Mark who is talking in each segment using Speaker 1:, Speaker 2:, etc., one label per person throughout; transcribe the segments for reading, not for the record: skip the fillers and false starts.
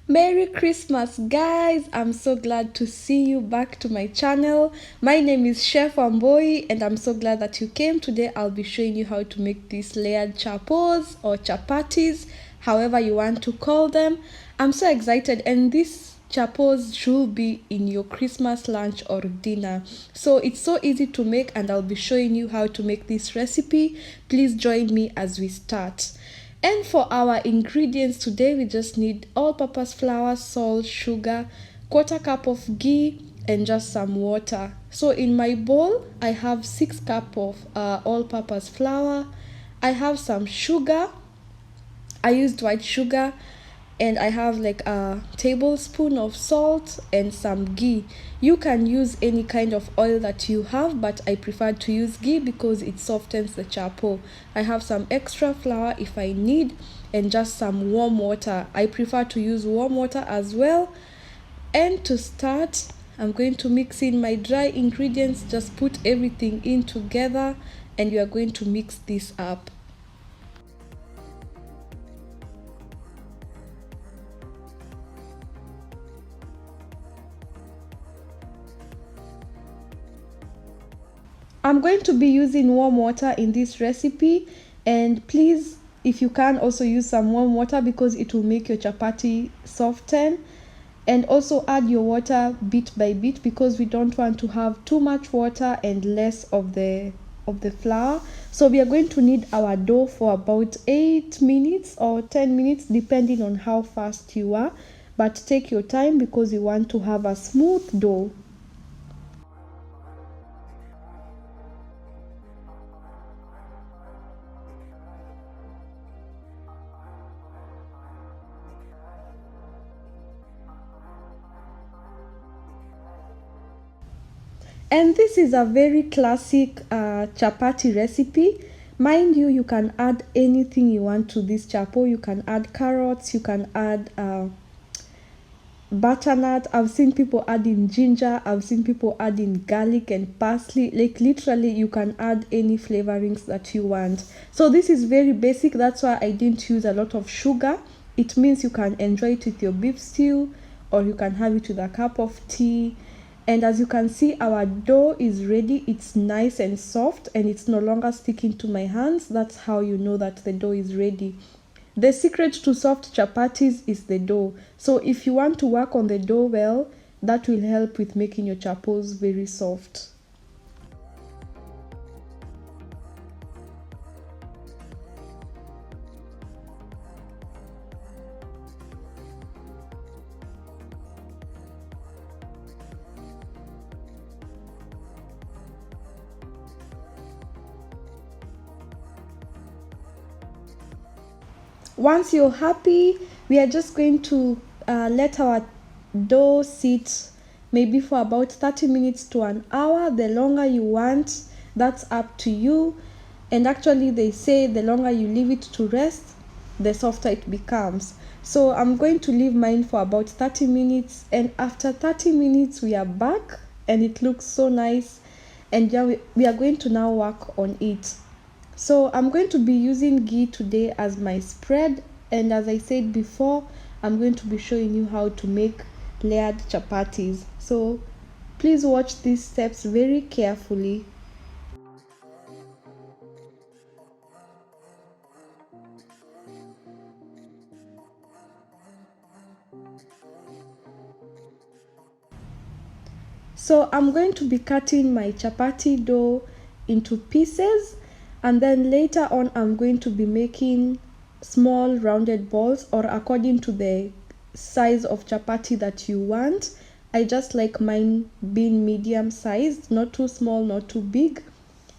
Speaker 1: Merry Christmas, guys! I'm so glad to see you back to my channel. My name is Chef Amboi, and I'm so glad that you came. Today I'll be showing you how to make these layered chapos or chapatis, however you want to call them. I'm so excited, and these chapos should be in your Christmas lunch or dinner. So it's so easy to make, and I'll be showing you how to make this recipe. Please join me as we start. And for our ingredients today, we just need all-purpose flour, salt, sugar, quarter cup of ghee, and just some water. So in my bowl, I have 6 cup of all-purpose flour. I have some sugar. I used white sugar, and I have like a tablespoon of salt and some ghee. You can use any kind of oil that you have, but I prefer to use ghee because it softens the chapo. I have some extra flour if I need, and just some warm water. I prefer to use warm water as well. And to start, I'm going to mix in my dry ingredients. Just put everything in together, and you are going to mix this up. I'm going to be using warm water in this recipe, and please, if you can, also use some warm water because it will make your chapati soften. And also add your water bit by bit because we don't want to have too much water and less of the flour. So we are going to need our dough for about 8 minutes or 10 minutes depending on how fast you are, but take your time because you want to have a smooth dough. And this is a very classic chapati recipe. Mind you, you can add anything you want to this chapo. You can add carrots, you can add butternut. I've seen people adding ginger, I've seen people adding garlic and parsley. Like literally you can add any flavorings that you want. So this is very basic, that's why I didn't use a lot of sugar. It means you can enjoy it with your beef stew, or you can have it with a cup of tea. And as you can see, our dough is ready. It's nice and soft, and it's no longer sticking to my hands. That's how you know that the dough is ready. The secret to soft chapatis is the dough. So if you want to work on the dough well, that will help with making your chapos very soft. Once you're happy, we are just going to let our dough sit maybe for about 30 minutes to an hour. The longer you want, that's up to you. And actually they say the longer you leave it to rest, the softer it becomes. So I'm going to leave mine for about 30 minutes, and after 30 minutes we are back and it looks so nice. And yeah, we are going to now work on it. So I'm going to be using ghee today as my spread, and as I said before, I'm going to be showing you how to make layered chapatis. So please watch these steps very carefully. So I'm going to be cutting my chapati dough into pieces, and then later on I'm going to be making small rounded balls, or according to the size of chapati that you want. I just like mine being medium sized, not too small, not too big,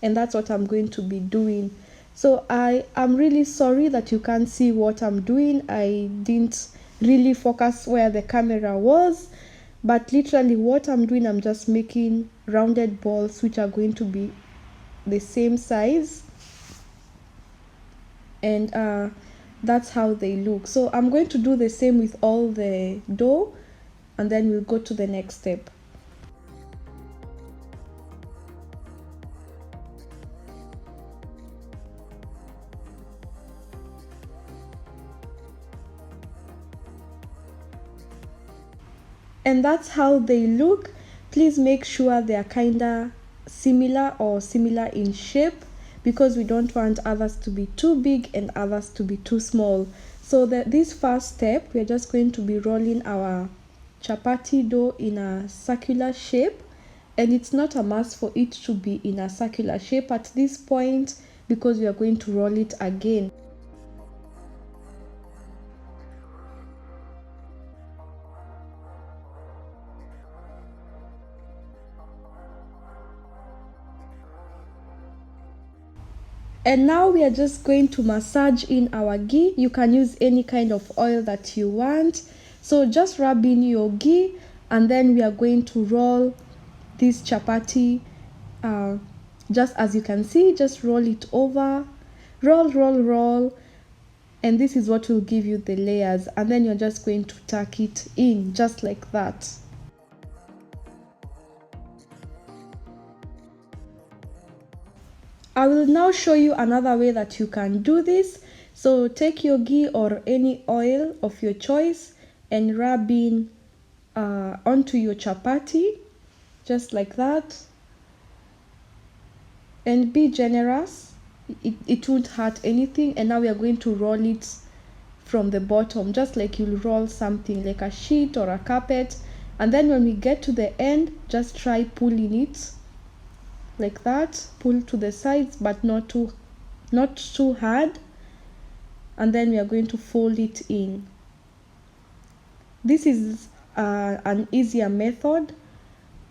Speaker 1: and that's what I'm going to be doing. So I am really sorry that you can't see what I'm doing. I didn't really focus where the camera was, but literally what I'm doing, I'm just making rounded balls which are going to be the same size, and that's how they look. So I'm going to do the same with all the dough, and then we'll go to the next step. And that's how they look. Please make sure they are kinda similar or similar in shape, because we don't want others to be too big and others to be too small. So this first step, we're just going to be rolling our chapati dough in a circular shape, and it's not a must for it to be in a circular shape at this point, because we are going to roll it again. And now we are just going to massage in our ghee. You can use any kind of oil that you want. So just rub in your ghee, and then we are going to roll this chapati. Just as you can see, just roll it over. Roll, roll, roll. And this is what will give you the layers. And then you're just going to tuck it in, just like that. I will now show you another way that you can do this. So take your ghee or any oil of your choice and rub in onto your chapati, just like that. And be generous, it won't hurt anything. And now we are going to roll it from the bottom, just like you'll roll something like a sheet or a carpet. And then when we get to the end, just try pulling it like that. Pull to the sides, but not too hard. And then we are going to fold it in. This is an easier method,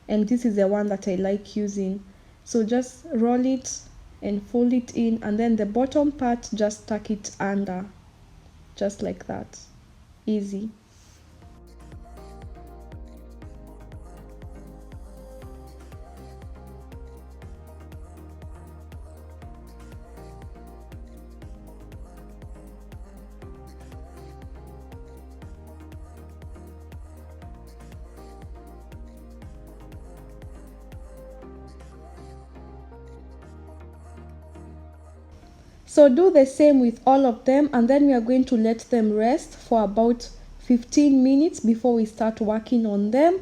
Speaker 1: and this is the one that I like using. So just roll it and fold it in, and then the bottom part, just tuck it under, just like that. Easy. So do the same with all of them, and then we are going to let them rest for about 15 minutes before we start working on them.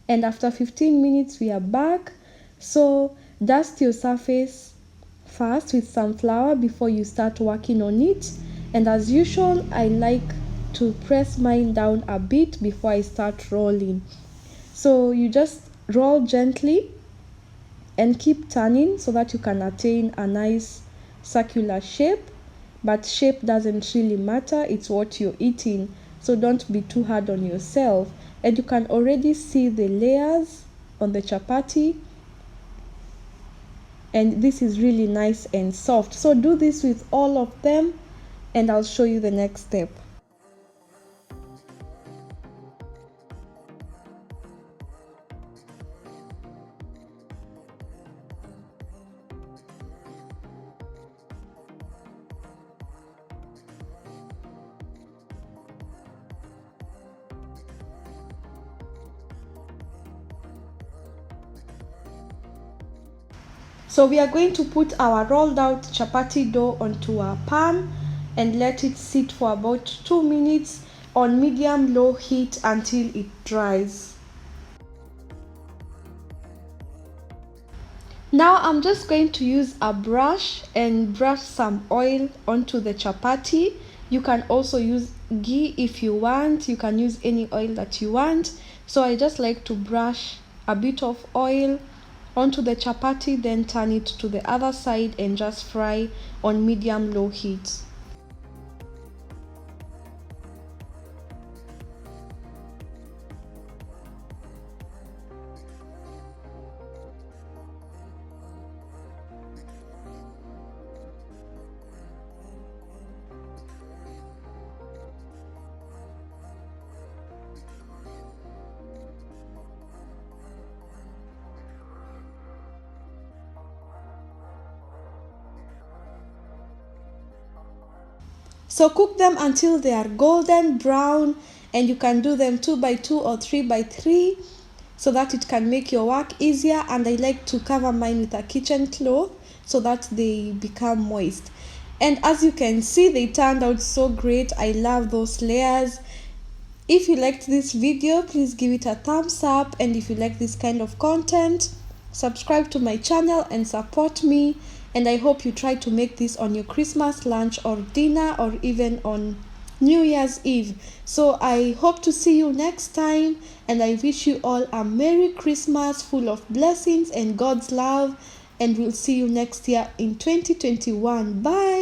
Speaker 1: And after 15 minutes we are back. So dust your surface first with some flour before you start working on it. And as usual, I like to press mine down a bit before I start rolling. So you just roll gently and keep turning so that you can attain a nice circular shape. But shape doesn't really matter, it's what you're eating. So don't be too hard on yourself. And you can already see the layers on the chapati, and this is really nice and soft. So do this with all of them, and I'll show you the next step. So we are going to put our rolled out chapati dough onto a pan and let it sit for about 2 minutes on medium-low heat until it dries. Now I'm just going to use a brush and brush some oil onto the chapati. You can also use ghee if you want. You can use any oil that you want. So I just like to brush a bit of oil onto the chapati, then turn it to the other side and just fry on medium-low heat. So cook them until they are golden brown, and you can do them 2 by 2 or 3 by 3 so that it can make your work easier. And I like to cover mine with a kitchen cloth so that they become moist. And as you can see, they turned out so great. I love those layers. If you liked this video, please give it a thumbs up, and if you like this kind of content, subscribe to my channel and support me. And I hope you try to make this on your Christmas lunch or dinner, or even on New Year's Eve. So I hope to see you next time, and I wish you all a Merry Christmas full of blessings and God's love, and we'll see you next year in 2021. Bye.